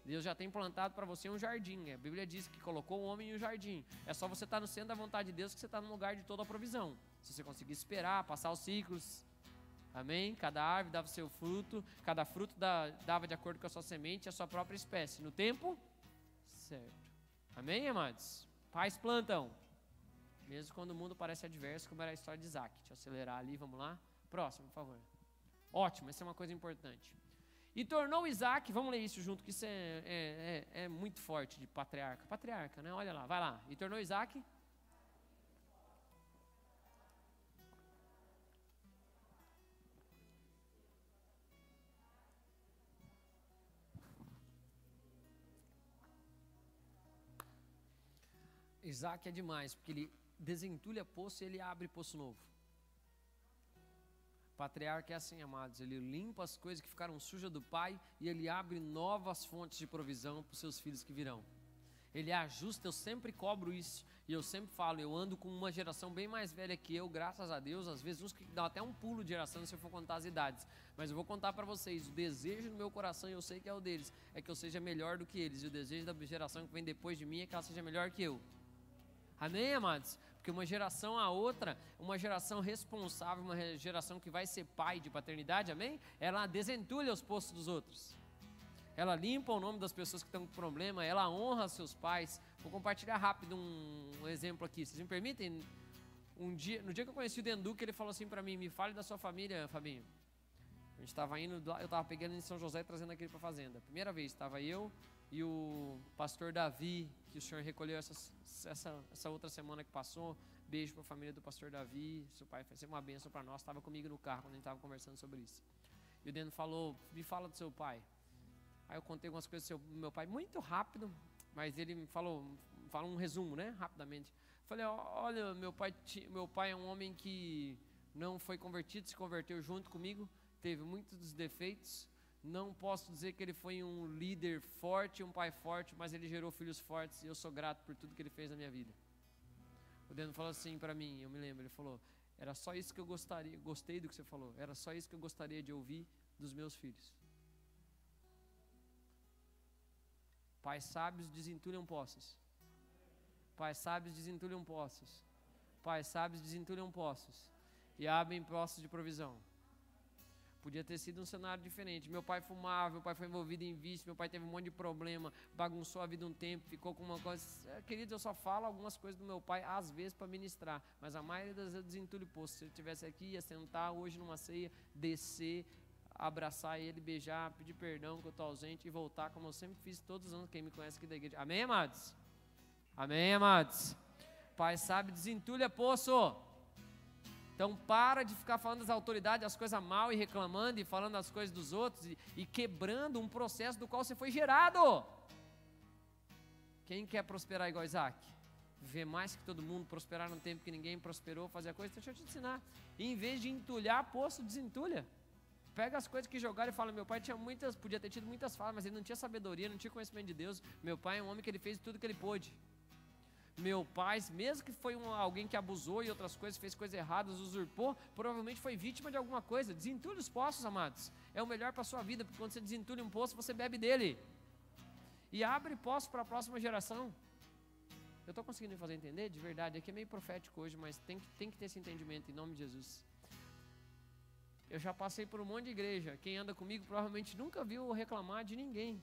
Deus já tem plantado para você um jardim, a Bíblia diz que colocou o homem em um jardim, é só você estar no centro da vontade de Deus que você está no lugar de toda a provisão, se você conseguir esperar, passar os ciclos, amém? Cada árvore dava o seu fruto, cada fruto dava de acordo com a sua semente e a sua própria espécie, no tempo certo, amém, amados? Pais plantam, mesmo quando o mundo parece adverso, como era a história de Isaac. Deixa eu acelerar ali, vamos lá. Próximo, por favor. Ótimo, essa é uma coisa importante. E tornou Isaac, vamos ler isso junto, que isso é muito forte de patriarca. Patriarca, né? Olha lá, vai lá. E tornou Isaac. Isaac é demais, porque ele desentulha poço e ele abre poço novo. Patriarca é assim, amados, ele limpa as coisas que ficaram sujas do pai e ele abre novas fontes de provisão para os seus filhos que virão. Ele ajusta, eu sempre cobro isso e eu sempre falo, eu ando com uma geração bem mais velha que eu, graças a Deus, às vezes uns que dão até um pulo de geração se eu for contar as idades, mas eu vou contar para vocês, o desejo no meu coração, e eu sei que é o deles, é que eu seja melhor do que eles, e o desejo da geração que vem depois de mim é que ela seja melhor que eu. Amém, amados? Porque uma geração a outra, uma geração responsável, uma geração que vai ser pai de paternidade, amém? Ela desentulha os poços dos outros. Ela limpa o nome das pessoas que estão com problema, ela honra seus pais. Vou compartilhar rápido um exemplo aqui, vocês me permitem? No dia que eu conheci o Denduque, ele falou assim para mim, me fale da sua família, Fabinho. A gente estava indo, eu estava pegando em São José e trazendo aquele para a fazenda. Primeira vez, estava eu e o pastor Davi, que o senhor recolheu essa outra semana que passou. Beijo para a família do pastor Davi, seu pai fez uma bênção para nós, estava comigo no carro quando a gente estava conversando sobre isso. E o Deno falou, me fala do seu pai. Aí eu contei algumas coisas do meu pai, muito rápido, mas ele me falou um resumo, né, rapidamente. Falei, olha, meu pai é um homem que não foi convertido, se converteu junto comigo, teve muitos defeitos. Não posso dizer que ele foi um líder forte, um pai forte, mas ele gerou filhos fortes e eu sou grato por tudo que ele fez na minha vida. O Deno falou assim para mim, eu me lembro, ele falou, era só isso que eu gostei do que você falou, era só isso que eu gostaria de ouvir dos meus filhos. Pais sábios desentulham poços. Pais sábios desentulham poços. Pai, sábios desentulham poços e abrem poços de provisão. Podia ter sido um cenário diferente. Meu pai fumava, meu pai foi envolvido em vício, meu pai teve um monte de problema, bagunçou a vida um tempo, ficou com uma coisa. Queridos, eu só falo algumas coisas do meu pai, às vezes, para ministrar, mas a maioria das vezes desentulho poço. Se ele estivesse aqui, ia sentar hoje numa ceia, descer, abraçar ele, beijar, pedir perdão que eu estou ausente e voltar, como eu sempre fiz todos os anos, quem me conhece aqui da igreja. Amém, amados? Amém, amados? Pai sabe, desentulha poço. Então para de ficar falando das autoridades, as coisas mal e reclamando e falando as coisas dos outros e quebrando um processo do qual você foi gerado. Quem quer prosperar igual Isaac? Viver mais que todo mundo, prosperar num tempo que ninguém prosperou, fazer a coisa, deixa eu te ensinar. E em vez de entulhar poço, desentulha. Pega as coisas que jogaram e fala, meu pai tinha muitas, podia ter tido muitas falas, mas ele não tinha sabedoria, não tinha conhecimento de Deus. Meu pai é um homem que ele fez tudo que ele pôde. Meu pai, mesmo que foi alguém que abusou e outras coisas, fez coisas erradas, usurpou, provavelmente foi vítima de alguma coisa. Desentulhe os poços, amados. É o melhor para a sua vida, porque quando você desentulha um poço, você bebe dele. E abre poços para a próxima geração. Eu estou conseguindo me fazer entender? De verdade, aqui é meio profético hoje, mas tem que ter esse entendimento, em nome de Jesus. Eu já passei por um monte de igreja. Quem anda comigo provavelmente nunca viu reclamar de ninguém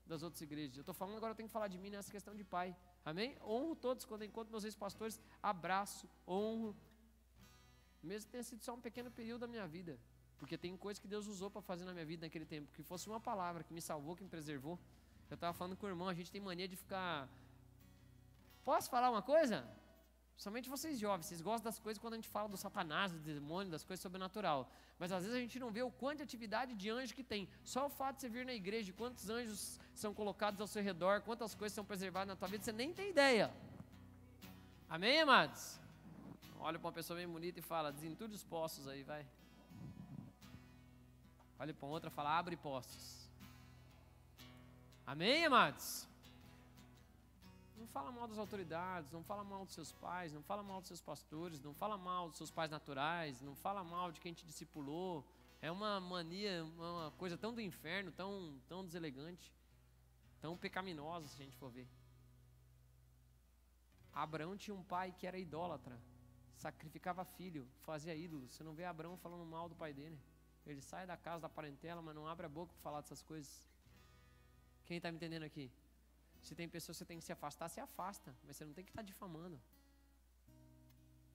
das outras igrejas. Eu estou falando agora, eu tenho que falar de mim nessa questão de pai. Amém? Honro todos, quando eu encontro meus ex-pastores, abraço, honro. Mesmo que tenha sido só um pequeno período da minha vida. Porque tem coisas que Deus usou para fazer na minha vida naquele tempo. Que fosse uma palavra que me salvou, que me preservou. Eu estava falando com o irmão, a gente tem mania de ficar... Posso falar uma coisa? Somente vocês jovens, vocês gostam das coisas quando a gente fala do Satanás, do demônio, das coisas sobrenatural. Mas às vezes a gente não vê o quanto de atividade de anjo que tem. Só o fato de você vir na igreja, quantos anjos são colocados ao seu redor, quantas coisas são preservadas na tua vida, você nem tem ideia. Amém, amados? Olha para uma pessoa bem bonita e fala, desentulhe os poços aí, vai. Olha para outra e fala, abre poços. Amém, amados? Não fala mal das autoridades, não fala mal dos seus pais, não fala mal dos seus pastores, não fala mal dos seus pais naturais, não fala mal de quem te discipulou. É uma mania, uma coisa tão do inferno, tão deselegante, tão pecaminosa, se a gente for ver. Abraão tinha um pai que era idólatra, sacrificava filho, fazia ídolos. Você não vê Abraão falando mal do pai dele. Ele sai da casa da parentela, mas não abre a boca para falar dessas coisas. Quem está me entendendo aqui? Se tem pessoas que você tem que se afastar, se afasta, mas você não tem que estar difamando.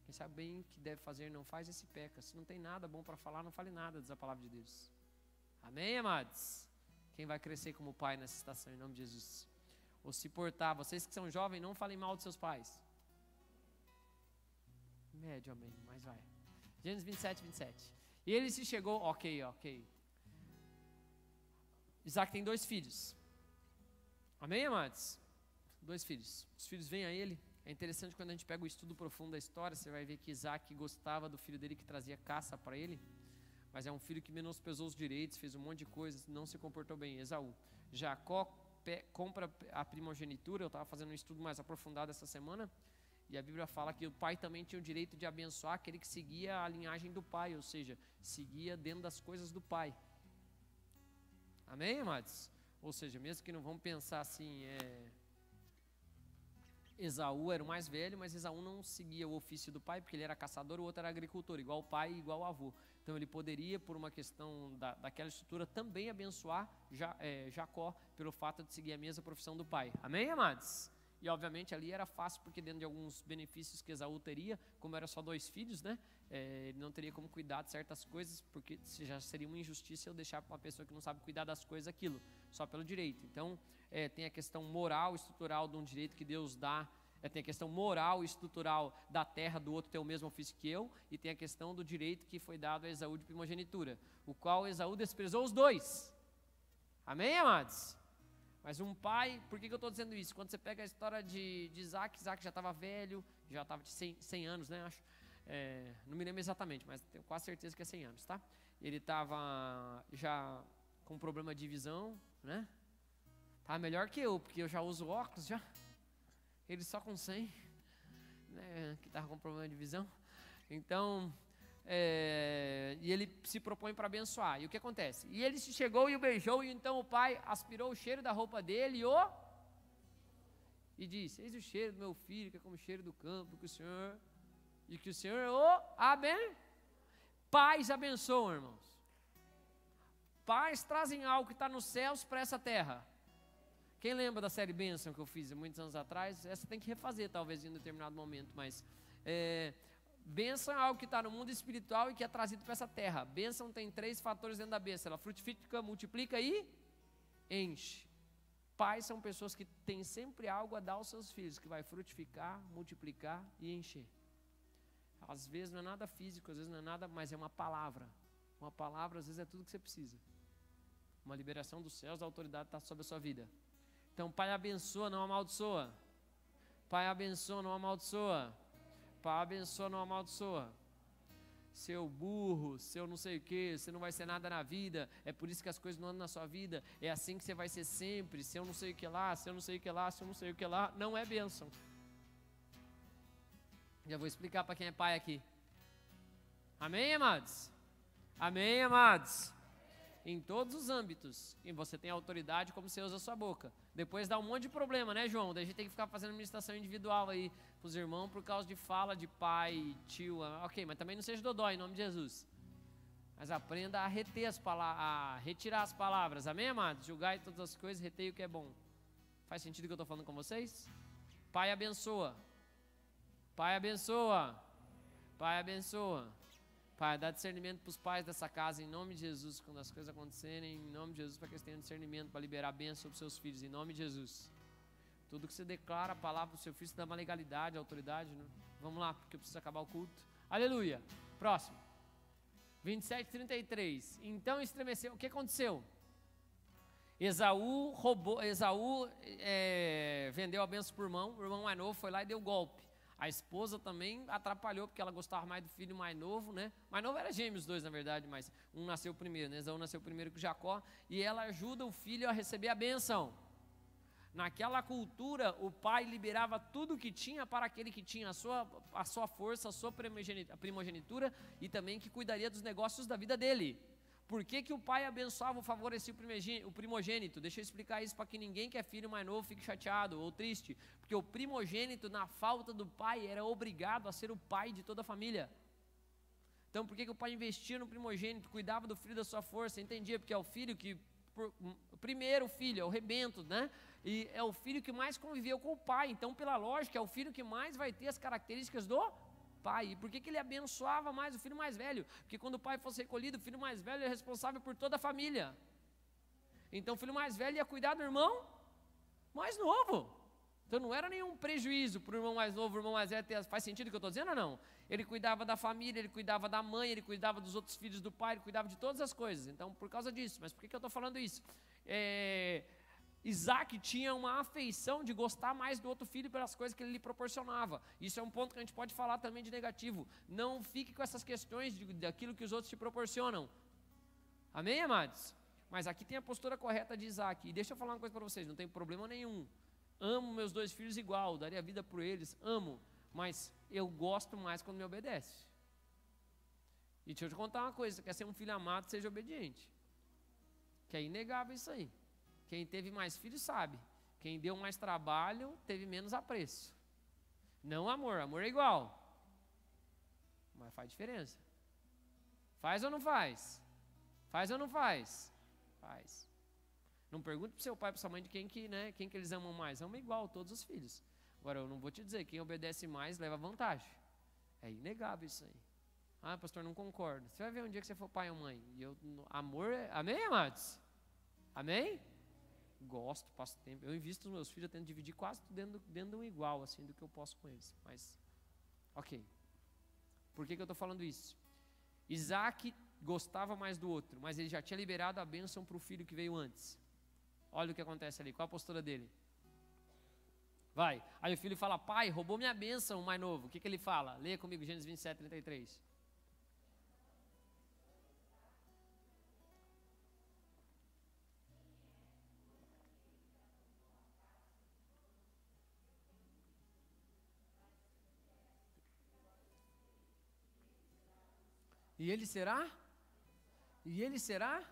Quem sabe bem o que deve fazer, não faz, esse peca. Se não tem nada bom para falar, não fale nada, diz a palavra de Deus. Amém, amados? Quem vai crescer como pai nessa estação, em nome de Jesus? Ou se portar, vocês que são jovens, não falem mal dos seus pais. Médio, amém, mas vai. Gênesis 27, 27. E ele se chegou, ok. Isaac tem 2 filhos. Amém, amados? 2 filhos. Os filhos vêm a ele. É interessante quando a gente pega o estudo profundo da história, você vai ver que Isaac gostava do filho dele que trazia caça para ele, mas é um filho que menosprezou os direitos, fez um monte de coisas, não se comportou bem. Esaú. Jacó compra a primogenitura. Eu estava fazendo um estudo mais aprofundado essa semana, e a Bíblia fala que o pai também tinha o direito de abençoar aquele que seguia a linhagem do pai, ou seja, seguia dentro das coisas do pai. Amém, amados? Ou seja, mesmo que não vamos pensar assim, Esaú era o mais velho, mas Esaú não seguia o ofício do pai, porque ele era caçador, o outro era agricultor, igual o pai e igual o avô. Então ele poderia, por uma questão daquela estrutura, também abençoar Jacó, pelo fato de seguir a mesma profissão do pai. Amém, amados? E obviamente ali era fácil, porque dentro de alguns benefícios que Esaú teria, como era só 2 filhos, né? Ele não teria como cuidar de certas coisas, porque já seria uma injustiça eu deixar para uma pessoa que não sabe cuidar das coisas aquilo, só pelo direito. Então tem a questão moral e estrutural de um direito que Deus dá, tem a questão moral e estrutural da terra do outro ter o mesmo ofício que eu, e tem a questão do direito que foi dado a Esaú de primogenitura, o qual Esaú desprezou os 2. Amém, amados? Mas um pai, por que eu estou dizendo isso? Quando você pega a história de Isaac já estava velho, já estava de 100 anos, né, acho. Não me lembro exatamente, mas tenho quase certeza que é 100 anos, tá? Ele estava já com problema de visão, né? Tá melhor que eu, porque eu já uso óculos já. Ele só com 100, né? Que estava com problema de visão. Então, e ele se propõe para abençoar. E o que acontece? E ele se chegou e o beijou, e então o pai aspirou o cheiro da roupa dele e disse: eis o cheiro do meu filho, que é como o cheiro do campo, que o Senhor E que o Senhor Pais abençoam, irmãos. Pais trazem algo que está nos céus para essa terra. Quem lembra da série Bênção que eu fiz há muitos anos atrás? Essa tem que refazer talvez em um determinado momento, mas bênção é algo que está no mundo espiritual e que é trazido para essa terra. Bênção tem 3 fatores dentro da bênção: ela frutifica, multiplica e enche. Pais são pessoas que têm sempre algo a dar aos seus filhos, que vai frutificar, multiplicar e encher. Às vezes não é nada físico, às vezes não é nada, mas é uma palavra. Uma palavra às vezes é tudo que você precisa. Uma liberação dos céus, a autoridade está sobre a sua vida. Então, pai abençoa, não amaldiçoa. Pai abençoa, não amaldiçoa. Pai abençoa, não amaldiçoa. Seu burro, seu não sei o que, você não vai ser nada na vida, é por isso que as coisas não andam na sua vida, é assim que você vai ser sempre, se eu não sei o que lá, se eu não sei o que lá, se eu não sei o que lá, não é bênção. Já vou explicar para quem é pai aqui. Amém, amados? Amém, amados? Em todos os âmbitos, e você tem autoridade como você usa a sua boca. Depois dá um monte de problema, né, João? Daí a gente tem que ficar fazendo ministração individual aí para os irmãos por causa de fala de pai, tio. Ok, mas também não seja dodói, em nome de Jesus. Mas aprenda a reter as palavras, a retirar as palavras. Amém, amados? Julgai todas as coisas, retei o que é bom. Faz sentido o que eu estou falando com vocês? Pai abençoa. Pai abençoa. Pai abençoa. Pai, dá discernimento para os pais dessa casa, em nome de Jesus, quando as coisas acontecerem, em nome de Jesus, para que eles tenham discernimento, para liberar bênção sobre seus filhos, em nome de Jesus. Tudo que você declara a palavra para o seu filho, você dá uma legalidade, autoridade, né? Vamos lá, porque eu preciso acabar o culto. Aleluia. Próximo. 27:33. Então estremeceu. O que aconteceu? Esaú vendeu a bênção por irmão, o irmão mais novo foi lá e deu golpe. A esposa também atrapalhou, porque ela gostava mais do filho mais novo, né? Mais novo era gêmeos, os dois, na verdade, mas um nasceu primeiro, né? Esaú nasceu primeiro que Jacó, e ela ajuda o filho a receber a bênção. Naquela cultura, o pai liberava tudo que tinha para aquele que tinha a sua força, a sua primogenitura, e também que cuidaria dos negócios da vida dele. Por que o pai abençoava ou favorecia o primogênito? Deixa eu explicar isso para que ninguém que é filho mais novo fique chateado ou triste. Porque o primogênito, na falta do pai, era obrigado a ser o pai de toda a família. Então, por que o pai investia no primogênito, cuidava do filho da sua força? Entendia, porque é o filho que... O primeiro filho, é o rebento, né? E é o filho que mais conviveu com o pai. Então, pela lógica, é o filho que mais vai ter as características do pai. E por que ele abençoava mais o filho mais velho? Porque quando o pai fosse recolhido, o filho mais velho é responsável por toda a família. Então o filho mais velho ia cuidar do irmão mais novo. Então não era nenhum prejuízo para o irmão mais novo, o irmão mais velho ter... Faz sentido o que eu estou dizendo ou não? Ele cuidava da família, ele cuidava da mãe, ele cuidava dos outros filhos do pai, ele cuidava de todas as coisas. Então por causa disso. Mas por que eu estou falando isso? Isaac tinha uma afeição de gostar mais do outro filho pelas coisas que ele lhe proporcionava. Isso é um ponto que a gente pode falar também de negativo. Não fique com essas questões daquilo que os outros te proporcionam. Amém, amados? Mas aqui tem a postura correta de Isaac. E deixa eu falar uma coisa para vocês, não tem problema nenhum. Amo meus 2 filhos igual, daria vida por eles, amo. Mas eu gosto mais quando me obedece. E deixa eu te contar uma coisa, você quer ser um filho amado, seja obediente. Que é inegável isso aí. Quem teve mais filhos sabe. Quem deu mais trabalho, teve menos apreço. Não amor, amor é igual. Mas faz diferença. Faz ou não faz? Faz ou não faz? Faz. Não pergunte para o seu pai e para sua mãe de quem que eles amam mais. Ama igual todos os filhos. Agora, eu não vou te dizer, quem obedece mais leva vantagem. É inegável isso aí. Ah, pastor, não concordo. Você vai ver um dia que você for pai ou mãe. E amor é... Amém, amados? Amém? Gosto, passo tempo. Eu invisto nos meus filhos, eu tento dividir quase tudo dentro de um igual, assim, do que eu posso com eles. Mas, ok. Por que eu estou falando isso? Isaac gostava mais do outro, mas ele já tinha liberado a bênção para o filho que veio antes. Olha o que acontece ali, qual a postura dele? Vai, aí o filho fala, pai, roubou minha bênção, o mais novo. O que ele fala? Leia comigo, Gênesis 27:33. E ele será? E ele será?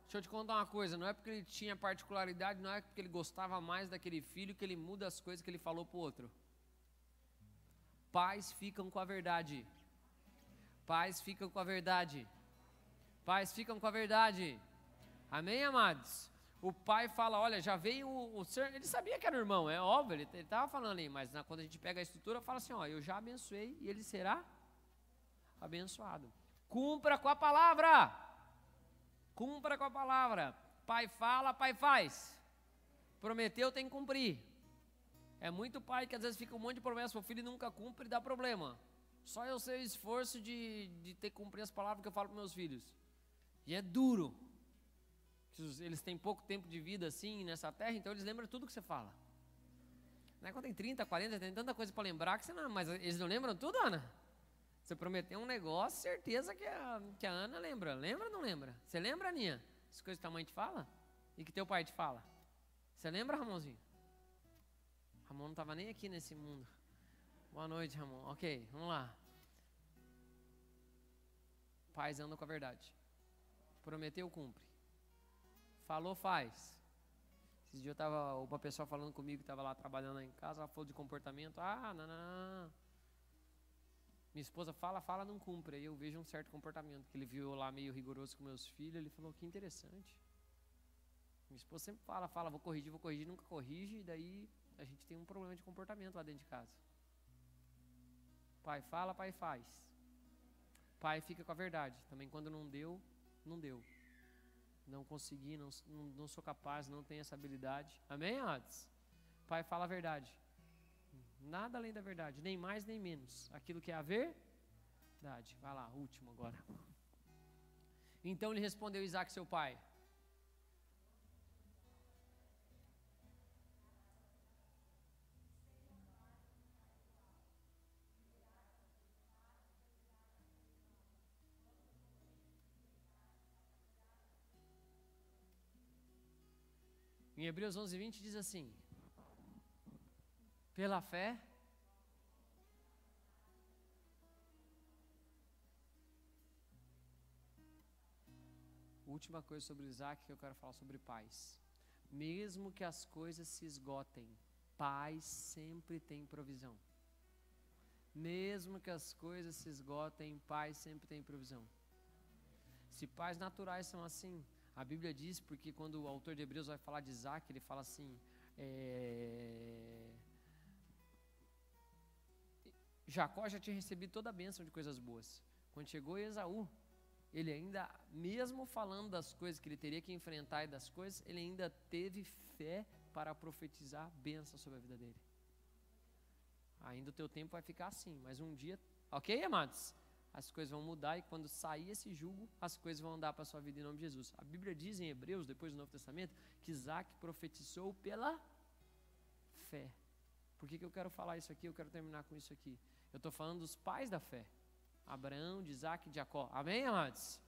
Deixa eu te contar uma coisa, não é porque ele tinha particularidade, não é porque ele gostava mais daquele filho que ele muda as coisas que ele falou para o outro. Pais ficam com a verdade. Pais ficam com a verdade. Pais ficam com a verdade. Amém, amados? O pai fala, olha, já veio o senhor, ele sabia que era o irmão, é óbvio, ele estava falando ali, mas quando a gente pega a estrutura, fala assim, ó, eu já abençoei e ele será abençoado. Cumpra com a palavra. Cumpra com a palavra. Pai fala, pai faz. Prometeu, tem que cumprir. É muito pai que às vezes fica um monte de promessa, o filho nunca cumpre e dá problema. Só eu sei o esforço de ter que cumprir as palavras que eu falo para meus filhos. E é duro. Eles têm pouco tempo de vida assim nessa terra, então eles lembram tudo que você fala. Não é quando tem 30, 40, tem tanta coisa para lembrar que você não. Mas eles não lembram tudo, Ana? Você prometeu um negócio, certeza que a Ana lembra. Lembra ou não lembra? Você lembra, Aninha? As coisas que tua mãe te fala? E que teu pai te fala? Você lembra, Ramonzinho? Ramon não estava nem aqui nesse mundo. Boa noite, Ramon. Ok, vamos lá. Pais andam com a verdade. Prometeu, cumpre. Falou, faz. Esses dias eu estava, uma pessoa falando comigo que estava lá trabalhando lá em casa, ela falou de comportamento. Não. Minha esposa fala, não cumpre. Aí eu vejo um certo comportamento, que ele viu eu lá meio rigoroso com meus filhos, ele falou, que interessante. Minha esposa sempre fala, vou corrigir, nunca corrige, e daí a gente tem um problema de comportamento lá dentro de casa. Pai fala, pai faz. Pai fica com a verdade. Também quando não deu, não deu. Não consegui, não sou capaz, não tenho essa habilidade. Amém, amados? Pai fala a verdade. Nada além da verdade, nem mais nem menos. Aquilo que é a verdade. Vai lá, último agora. Então lhe respondeu Isaac, seu pai. Em Hebreus 11:20 diz assim: pela fé, última coisa sobre Isaac que eu quero falar sobre paz. Mesmo que as coisas se esgotem, paz sempre tem provisão. Mesmo que as coisas se esgotem, paz sempre tem provisão. Se pais naturais são assim, a Bíblia diz, porque quando o autor de Hebreus vai falar de Isaac, ele fala assim, Jacó já tinha recebido toda a bênção de coisas boas. Quando chegou Esaú, ele ainda, mesmo falando das coisas que ele teria que enfrentar e das coisas, ele ainda teve fé para profetizar bênção sobre a vida dele. Ainda o teu tempo vai ficar assim, mas um dia, ok, amados? As coisas vão mudar e quando sair esse jugo, as coisas vão andar para a sua vida em nome de Jesus. A Bíblia diz em Hebreus, depois do Novo Testamento, que Isaac profetizou pela fé. Por que eu quero falar isso aqui? Eu quero terminar com isso aqui. Eu estou falando dos pais da fé. Abraão, de Isaac e de Jacó. Amém, amados?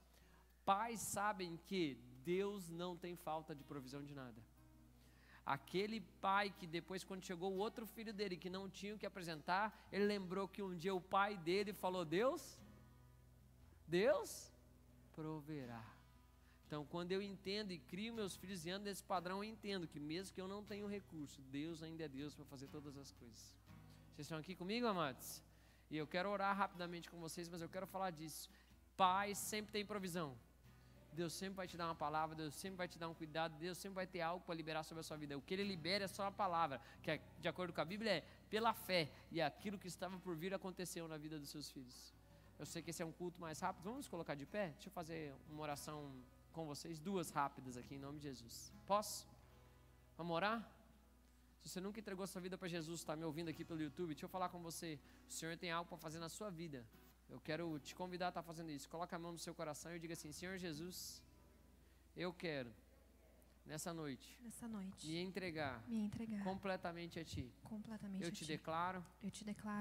Pais sabem que Deus não tem falta de provisão de nada. Aquele pai que depois, quando chegou o outro filho dele, que não tinha o que apresentar, ele lembrou que um dia o pai dele falou, Deus proverá. Então, quando eu entendo e crio meus filhos e ando nesse padrão, eu entendo que mesmo que eu não tenha o recurso, Deus ainda é Deus para fazer todas as coisas. Vocês estão aqui comigo, amados? E eu quero orar rapidamente com vocês, mas eu quero falar disso. Pai sempre tem provisão. Deus sempre vai te dar uma palavra, Deus sempre vai te dar um cuidado, Deus sempre vai ter algo para liberar sobre a sua vida. O que Ele libera é só a palavra, que é, de acordo com a Bíblia é pela fé, e aquilo que estava por vir aconteceu na vida dos seus filhos. Eu sei que esse é um culto mais rápido, vamos nos colocar de pé? Deixa eu fazer uma oração com vocês, duas rápidas aqui em nome de Jesus. Posso? Vamos orar? Se você nunca entregou sua vida para Jesus, está me ouvindo aqui pelo YouTube, deixa eu falar com você. O Senhor tem algo para fazer na sua vida. Eu quero te convidar a estar fazendo isso. Coloca a mão no seu coração e diga assim, Senhor Jesus, eu quero, nessa noite, me entregar completamente a Ti. Eu te declaro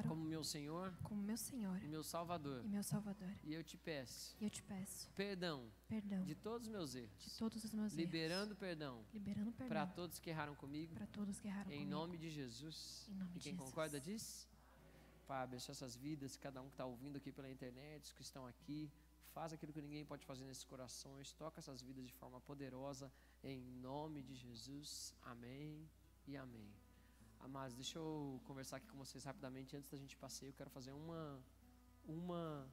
como meu Senhor e meu Salvador. E eu te peço perdão de todos os meus erros. Liberando perdão para todos que erraram comigo. Em nome de Jesus. E quem concorda diz? Pai, abençoa essas vidas, cada um que está ouvindo aqui pela internet, os que estão aqui, faz aquilo que ninguém pode fazer nesses corações, toca essas vidas de forma poderosa, em nome de Jesus, amém e amém. Amados, deixa eu conversar aqui com vocês rapidamente. Antes da gente passear, eu quero fazer uma